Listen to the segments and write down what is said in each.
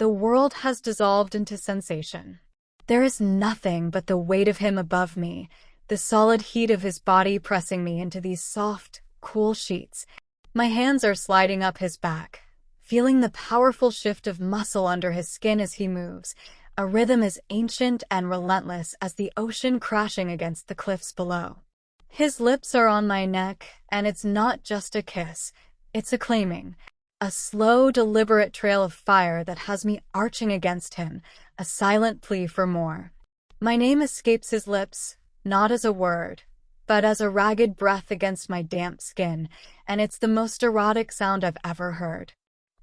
The world has dissolved into sensation. There is nothing but the weight of him above me, the solid heat of his body pressing me into these soft, cool sheets. My hands are sliding up his back, feeling the powerful shift of muscle under his skin as he moves, a rhythm as ancient and relentless as the ocean crashing against the cliffs below. His lips are on my neck, and it's not just a kiss, it's a claiming. A slow, deliberate trail of fire that has me arching against him, a silent plea for more. My name escapes his lips, not as a word, but as a ragged breath against my damp skin, and it's the most erotic sound I've ever heard.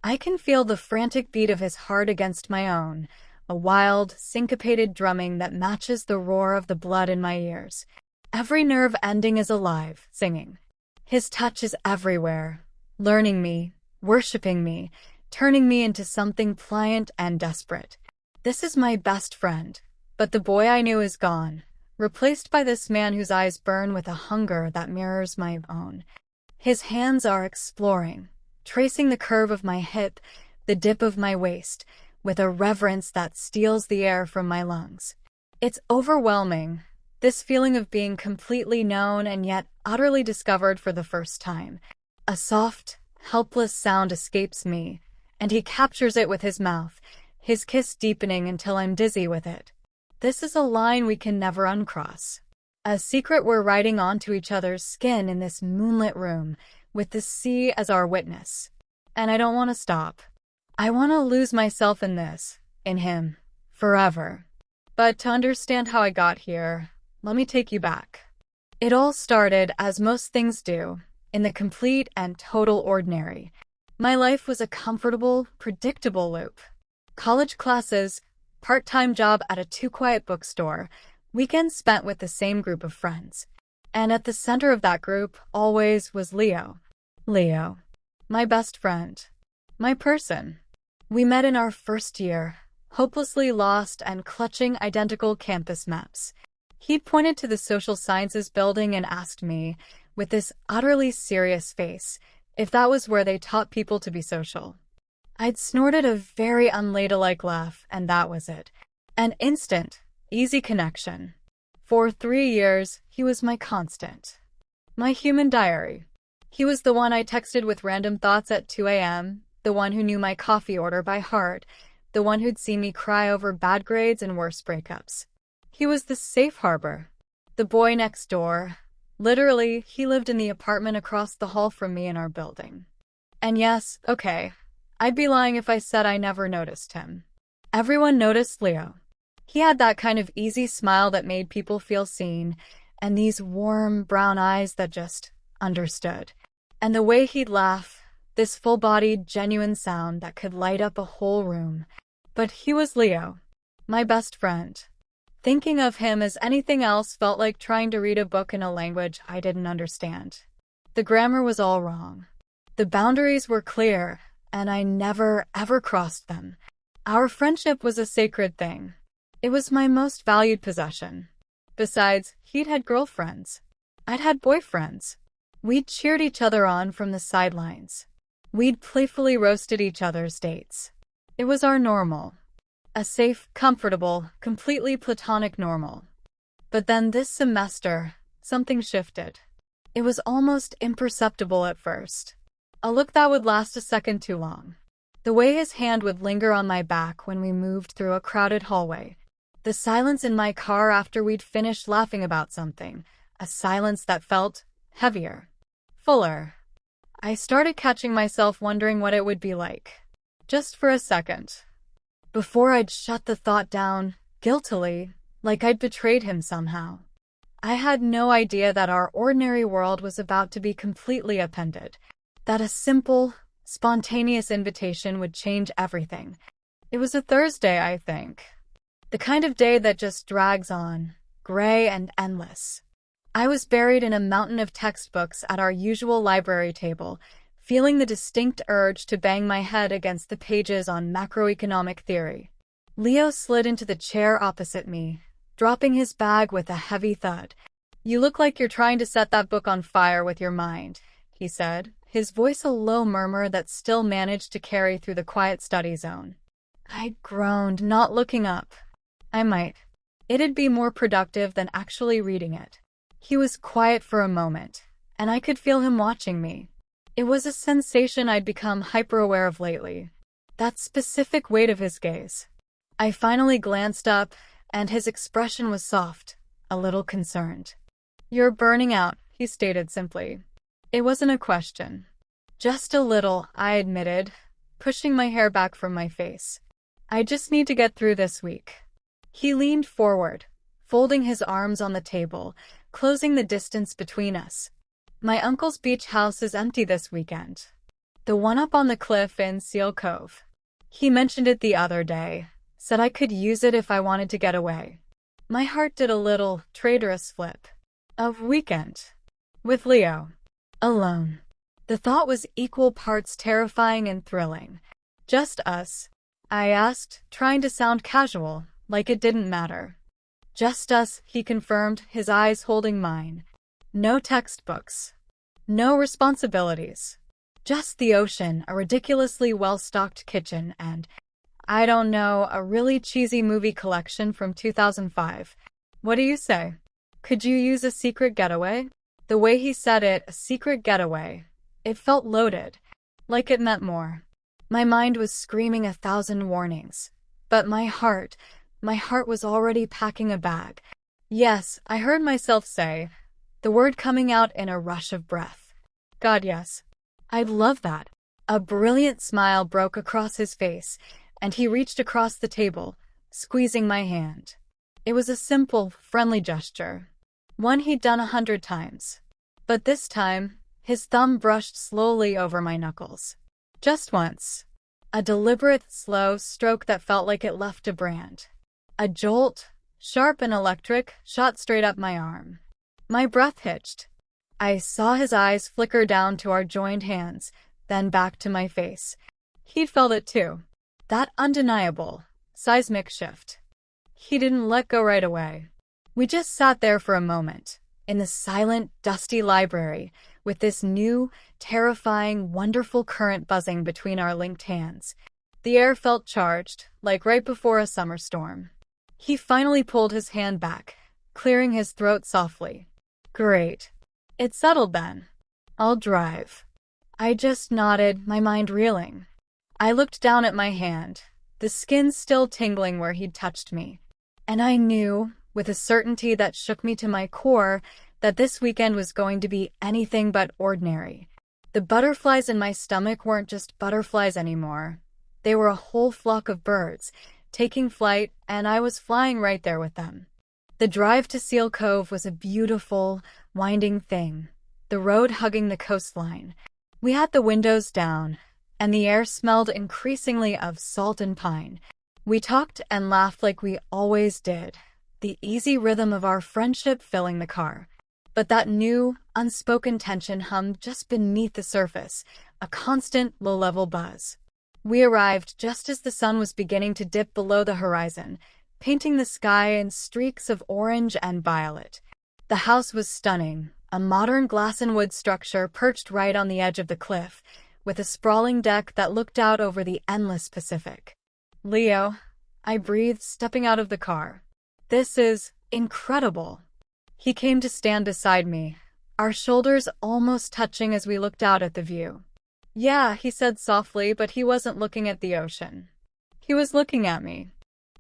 I can feel the frantic beat of his heart against my own, a wild, syncopated drumming that matches the roar of the blood in my ears. Every nerve ending is alive, singing. His touch is everywhere, learning me, worshipping me, turning me into something pliant and desperate. This is my best friend, but the boy I knew is gone, replaced by this man whose eyes burn with a hunger that mirrors my own. His hands are exploring, tracing the curve of my hip, the dip of my waist, with a reverence that steals the air from my lungs. It's overwhelming, this feeling of being completely known and yet utterly discovered for the first time. A soft, helpless sound escapes me, and he captures it with his mouth, his kiss deepening until I'm dizzy with it. This is a line we can never uncross. A secret we're writing onto each other's skin in this moonlit room, with the sea as our witness. And I don't want to stop. I want to lose myself in this, in him, forever. But to understand how I got here, let me take you back. It all started, as most things do, in the complete and total ordinary. My life was a comfortable, predictable loop. College classes, part-time job at a too-quiet bookstore, weekends spent with the same group of friends. And at the center of that group, always, was Leo. Leo. My best friend. My person. We met in our first year, hopelessly lost and clutching identical campus maps. He pointed to the social sciences building and asked me, with this utterly serious face, if that was where they taught people to be social. I'd snorted a very unladylike laugh, and that was it. An instant, easy connection. For 3 years, he was my constant. My human diary. He was the one I texted with random thoughts at 2 a.m., the one who knew my coffee order by heart, the one who'd seen me cry over bad grades and worse breakups. He was the safe harbor. The boy next door. Literally, he lived in the apartment across the hall from me in our building. And yes, okay, I'd be lying if I said I never noticed him. Everyone noticed Leo. He had that kind of easy smile that made people feel seen, and these warm, brown eyes that just understood. And the way he'd laugh, this full-bodied, genuine sound that could light up a whole room. But he was Leo, my best friend. Thinking of him as anything else felt like trying to read a book in a language I didn't understand. The grammar was all wrong. The boundaries were clear, and I never, ever crossed them. Our friendship was a sacred thing. It was my most valued possession. Besides, he'd had girlfriends. I'd had boyfriends. We'd cheered each other on from the sidelines. We'd playfully roasted each other's dates. It was our normal. A safe, comfortable, completely platonic normal. But then this semester, something shifted. It was almost imperceptible at first. A look that would last a second too long. The way his hand would linger on my back when we moved through a crowded hallway. The silence in my car after we'd finished laughing about something. A silence that felt heavier. Fuller. I started catching myself wondering what it would be like. Just for a second. Before I'd shut the thought down, guiltily, like I'd betrayed him somehow. I had no idea that our ordinary world was about to be completely upended. That a simple, spontaneous invitation would change everything. It was a Thursday, I think. The kind of day that just drags on, gray and endless. I was buried in a mountain of textbooks at our usual library table, feeling the distinct urge to bang my head against the pages on macroeconomic theory. Leo slid into the chair opposite me, dropping his bag with a heavy thud. "You look like you're trying to set that book on fire with your mind," he said, his voice a low murmur that still managed to carry through the quiet study zone. I groaned, not looking up. I might. It'd be more productive than actually reading it. He was quiet for a moment, and I could feel him watching me. It was a sensation I'd become hyper-aware of lately. That specific weight of his gaze. I finally glanced up, and his expression was soft, a little concerned. "You're burning out," he stated simply. It wasn't a question. "Just a little," I admitted, pushing my hair back from my face. "I just need to get through this week." He leaned forward, folding his arms on the table, closing the distance between us. "My uncle's beach house is empty this weekend. The one up on the cliff in Seal Cove. He mentioned it the other day, said I could use it if I wanted to get away." My heart did a little traitorous flip. A weekend. With Leo. Alone. The thought was equal parts terrifying and thrilling. "Just us?" I asked, trying to sound casual, like it didn't matter. "Just us," he confirmed, his eyes holding mine. "No textbooks. No responsibilities. Just the ocean, a ridiculously well-stocked kitchen, and, I don't know, a really cheesy movie collection from 2005. What do you say? Could you use a secret getaway?" The way he said it, a secret getaway. It felt loaded, like it meant more. My mind was screaming 1,000 warnings. But my heart was already packing a bag. "Yes," I heard myself say, the word coming out in a rush of breath. "God, yes. I'd love that." A brilliant smile broke across his face, and he reached across the table, squeezing my hand. It was a simple, friendly gesture, one he'd done 100 times. But this time, his thumb brushed slowly over my knuckles. Just once. A deliberate, slow stroke that felt like it left a brand. A jolt, sharp and electric, shot straight up my arm. My breath hitched. I saw his eyes flicker down to our joined hands, then back to my face. He'd felt it too. That undeniable, seismic shift. He didn't let go right away. We just sat there for a moment, in the silent, dusty library, with this new, terrifying, wonderful current buzzing between our linked hands. The air felt charged, like right before a summer storm. He finally pulled his hand back, clearing his throat softly. "Great. It settled then. I'll drive." I just nodded, my mind reeling. I looked down at my hand, the skin still tingling where he'd touched me. And I knew, with a certainty that shook me to my core, that this weekend was going to be anything but ordinary. The butterflies in my stomach weren't just butterflies anymore. They were a whole flock of birds, taking flight, and I was flying right there with them. The drive to Seal Cove was a beautiful, winding thing, the road hugging the coastline. We had the windows down, and the air smelled increasingly of salt and pine. We talked and laughed like we always did, the easy rhythm of our friendship filling the car. But that new, unspoken tension hummed just beneath the surface, a constant, low-level buzz. We arrived just as the sun was beginning to dip below the horizon, painting the sky in streaks of orange and violet. The house was stunning, a modern glass and wood structure perched right on the edge of the cliff, with a sprawling deck that looked out over the endless Pacific. "Leo," I breathed, stepping out of the car. "This is incredible." He came to stand beside me, our shoulders almost touching as we looked out at the view. "Yeah," he said softly, but he wasn't looking at the ocean. He was looking at me.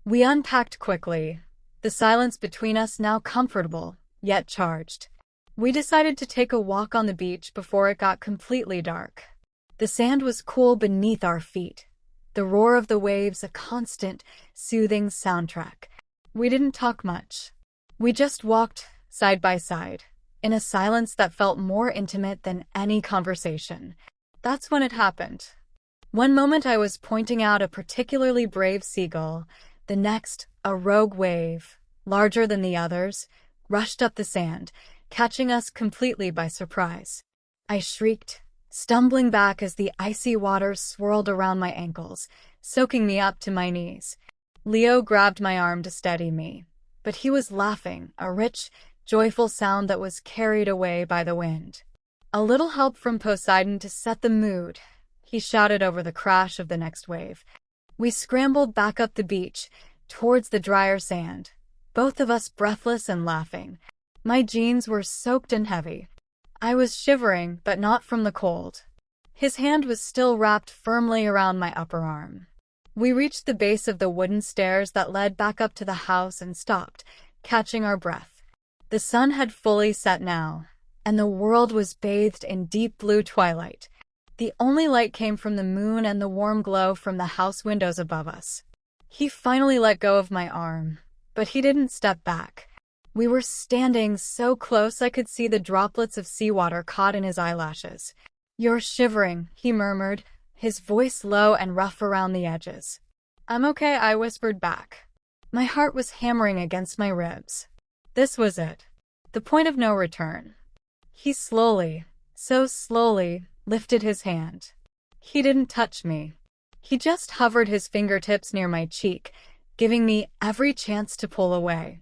We unpacked quickly, the silence between us now comfortable, yet charged. We decided to take a walk on the beach before it got completely dark. The sand was cool beneath our feet, the roar of the waves a constant, soothing soundtrack. We didn't talk much. We just walked, side by side, in a silence that felt more intimate than any conversation. That's when it happened. One moment I was pointing out a particularly brave seagull, the next, a rogue wave, larger than the others, rushed up the sand, catching us completely by surprise. I shrieked, stumbling back as the icy waters swirled around my ankles, soaking me up to my knees. Leo grabbed my arm to steady me, but he was laughing, a rich, joyful sound that was carried away by the wind. "A little help from Poseidon to set the mood," he shouted over the crash of the next wave. We scrambled back up the beach, towards the drier sand, both of us breathless and laughing. My jeans were soaked and heavy. I was shivering, but not from the cold. His hand was still wrapped firmly around my upper arm. We reached the base of the wooden stairs that led back up to the house and stopped, catching our breath. The sun had fully set now, and the world was bathed in deep blue twilight. The only light came from the moon and the warm glow from the house windows above us. He finally let go of my arm, but he didn't step back. We were standing so close I could see the droplets of seawater caught in his eyelashes. "You're shivering," he murmured, his voice low and rough around the edges. "I'm okay," I whispered back. My heart was hammering against my ribs. This was it. The point of no return. He slowly, so slowly, lifted his hand. He didn't touch me. He just hovered his fingertips near my cheek, giving me every chance to pull away.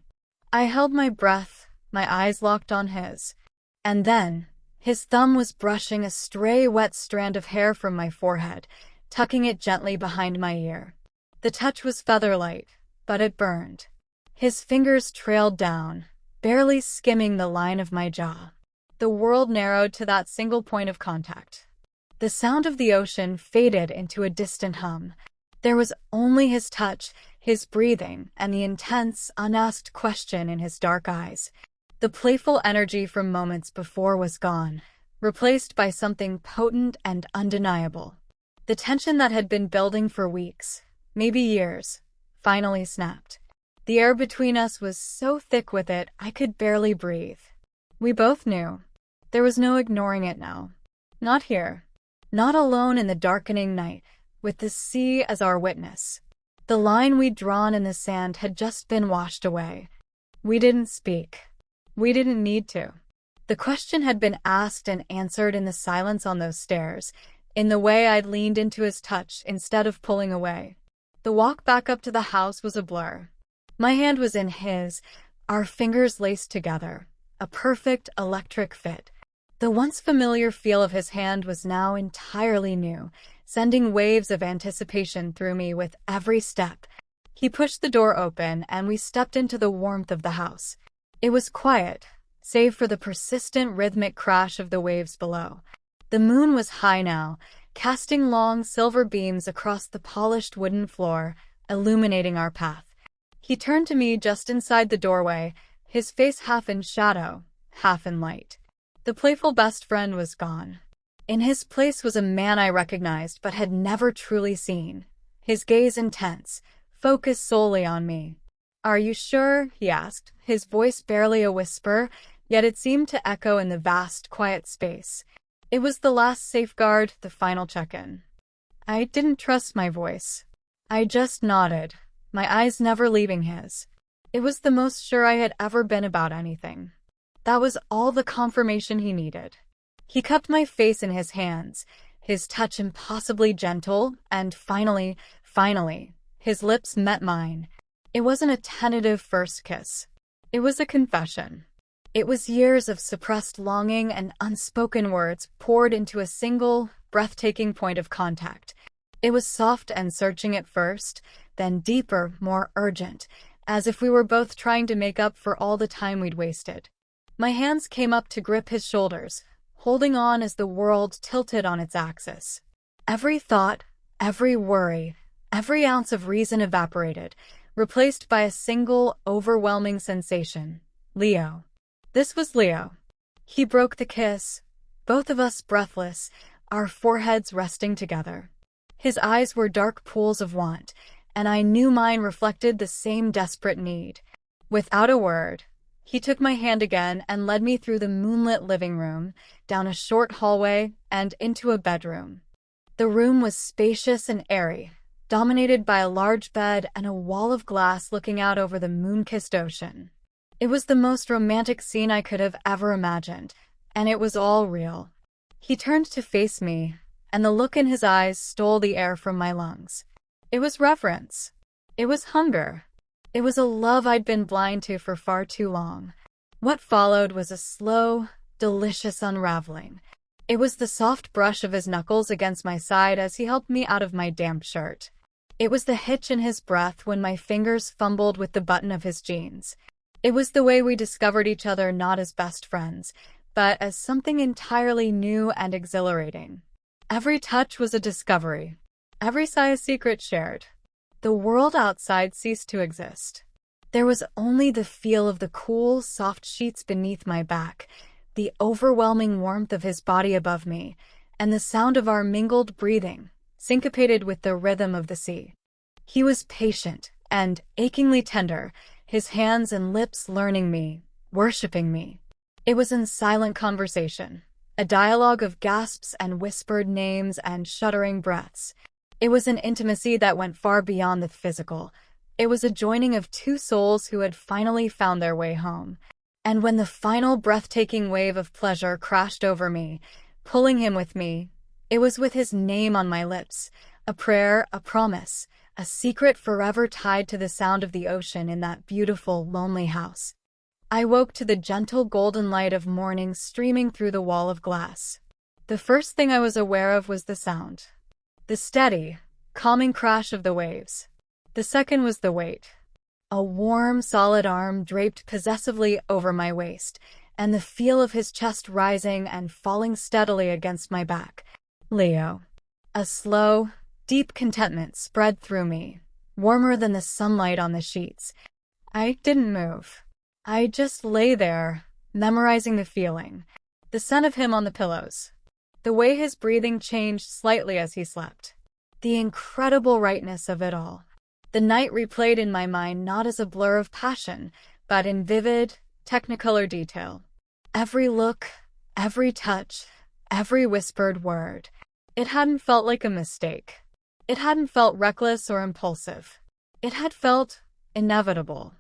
I held my breath, my eyes locked on his. And then, his thumb was brushing a stray wet strand of hair from my forehead, tucking it gently behind my ear. The touch was feather-light, but it burned. His fingers trailed down, barely skimming the line of my jaw. The world narrowed to that single point of contact. The sound of the ocean faded into a distant hum. There was only his touch, his breathing, and the intense, unasked question in his dark eyes. The playful energy from moments before was gone, replaced by something potent and undeniable. The tension that had been building for weeks, maybe years, finally snapped. The air between us was so thick with it, I could barely breathe. We both knew. There was no ignoring it now. Not here. Not alone in the darkening night, with the sea as our witness. The line we'd drawn in the sand had just been washed away. We didn't speak. We didn't need to. The question had been asked and answered in the silence on those stairs, in the way I'd leaned into his touch instead of pulling away. The walk back up to the house was a blur. My hand was in his, our fingers laced together, a perfect electric fit. The once familiar feel of his hand was now entirely new, sending waves of anticipation through me with every step. He pushed the door open, and we stepped into the warmth of the house. It was quiet, save for the persistent rhythmic crash of the waves below. The moon was high now, casting long silver beams across the polished wooden floor, illuminating our path. He turned to me just inside the doorway, his face half in shadow, half in light. The playful best friend was gone. In his place was a man I recognized but had never truly seen, his gaze intense, focused solely on me. "Are you sure?" he asked, his voice barely a whisper, yet it seemed to echo in the vast, quiet space. It was the last safeguard, the final check-in. I didn't trust my voice. I just nodded, my eyes never leaving his. It was the most sure I had ever been about anything. That was all the confirmation he needed. He cupped my face in his hands, his touch impossibly gentle, and finally, his lips met mine. It wasn't a tentative first kiss. It was a confession. It was years of suppressed longing and unspoken words poured into a single, breathtaking point of contact. It was soft and searching at first, then deeper, more urgent, as if we were both trying to make up for all the time we'd wasted. My hands came up to grip his shoulders, holding on as the world tilted on its axis. Every thought, every worry, every ounce of reason evaporated, replaced by a single, overwhelming sensation. Leo. This was Leo. He broke the kiss, both of us breathless, our foreheads resting together. His eyes were dark pools of want, and I knew mine reflected the same desperate need. Without a word, he took my hand again and led me through the moonlit living room, down a short hallway, and into a bedroom. The room was spacious and airy, dominated by a large bed and a wall of glass looking out over the moon-kissed ocean. It was the most romantic scene I could have ever imagined, and it was all real. He turned to face me, and the look in his eyes stole the air from my lungs. It was reverence. It was hunger. It was a love I'd been blind to for far too long. What followed was a slow, delicious unraveling. It was the soft brush of his knuckles against my side as he helped me out of my damp shirt. It was the hitch in his breath when my fingers fumbled with the button of his jeans. It was the way we discovered each other not as best friends, but as something entirely new and exhilarating. Every touch was a discovery. Every sigh a secret shared. The world outside ceased to exist. There was only the feel of the cool, soft sheets beneath my back, the overwhelming warmth of his body above me, and the sound of our mingled breathing, syncopated with the rhythm of the sea. He was patient and achingly tender, his hands and lips learning me, worshipping me. It was in silent conversation, a dialogue of gasps and whispered names and shuddering breaths. It was an intimacy that went far beyond the physical. It was a joining of two souls who had finally found their way home. And when the final breathtaking wave of pleasure crashed over me, pulling him with me, it was with his name on my lips, a prayer, a promise, a secret forever tied to the sound of the ocean in that beautiful, lonely house. I woke to the gentle golden light of morning streaming through the wall of glass. The first thing I was aware of was the sound. The steady, calming crash of the waves. The second was the weight. A warm, solid arm draped possessively over my waist, and the feel of his chest rising and falling steadily against my back. Leo. A slow, deep contentment spread through me, warmer than the sunlight on the sheets. I didn't move. I just lay there, memorizing the feeling, the scent of him on the pillows, the way his breathing changed slightly as he slept, the incredible rightness of it all. The night replayed in my mind not as a blur of passion, but in vivid, technicolor detail. Every look, every touch, every whispered word. It hadn't felt like a mistake. It hadn't felt reckless or impulsive. It had felt inevitable.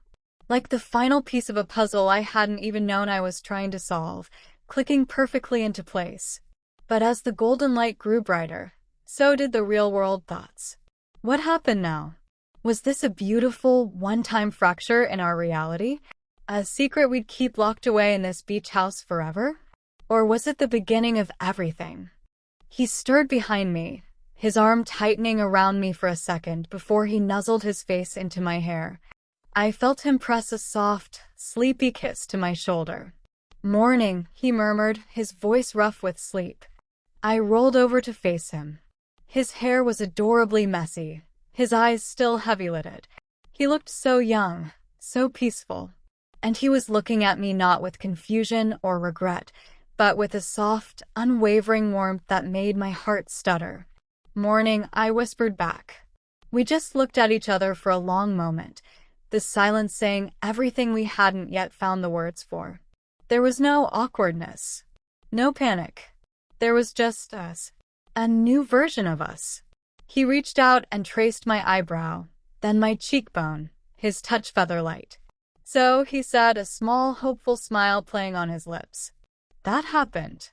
Like the final piece of a puzzle I hadn't even known I was trying to solve, clicking perfectly into place. But as the golden light grew brighter, so did the real-world thoughts. What happened now? Was this a beautiful, one-time fracture in our reality? A secret we'd keep locked away in this beach house forever? Or was it the beginning of everything? He stirred behind me, his arm tightening around me for a second before he nuzzled his face into my hair. I felt him press a soft, sleepy kiss to my shoulder. "Morning," he murmured, his voice rough with sleep. I rolled over to face him. His hair was adorably messy, his eyes still heavy-lidded. He looked so young, so peaceful. And he was looking at me not with confusion or regret, but with a soft, unwavering warmth that made my heart stutter. "Morning," I whispered back. We just looked at each other for a long moment, the silence saying everything we hadn't yet found the words for. There was no awkwardness, no panic. There was just us, a new version of us. He reached out and traced my eyebrow, then my cheekbone, his touch feather-light. "So," he said, a small, hopeful smile playing on his lips. That happened.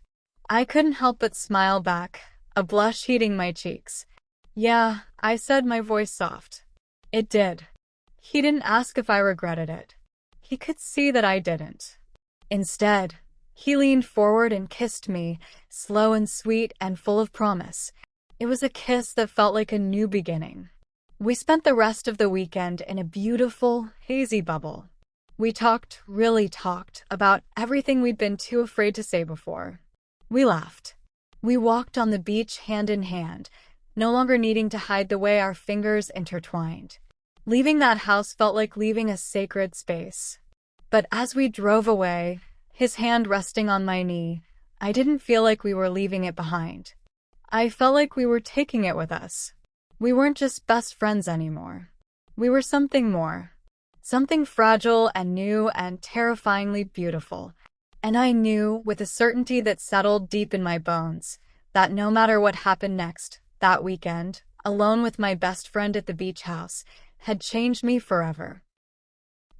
I couldn't help but smile back, a blush heating my cheeks. "Yeah," I said, my voice soft. "It did." He didn't ask if I regretted it. He could see that I didn't. Instead, he leaned forward and kissed me, slow and sweet and full of promise. It was a kiss that felt like a new beginning. We spent the rest of the weekend in a beautiful, hazy bubble. We really talked, about everything we'd been too afraid to say before. We laughed. We walked on the beach hand in hand, no longer needing to hide the way our fingers intertwined. Leaving that house felt like leaving a sacred space. But as we drove away, his hand resting on my knee, I didn't feel like we were leaving it behind. I felt like we were taking it with us. We weren't just best friends anymore. We were something more. Something fragile and new and terrifyingly beautiful. And I knew, with a certainty that settled deep in my bones, that no matter what happened next, that weekend, alone with my best friend at the beach house, had changed me forever.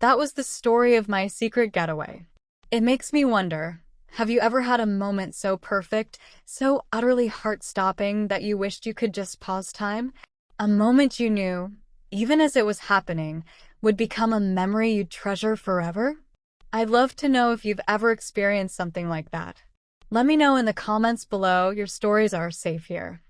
That was the story of my secret getaway. It makes me wonder, have you ever had a moment so perfect, so utterly heart-stopping that you wished you could just pause time? A moment you knew, even as it was happening, would become a memory you'd treasure forever? I'd love to know if you've ever experienced something like that. Let me know in the comments below. Your stories are safe here.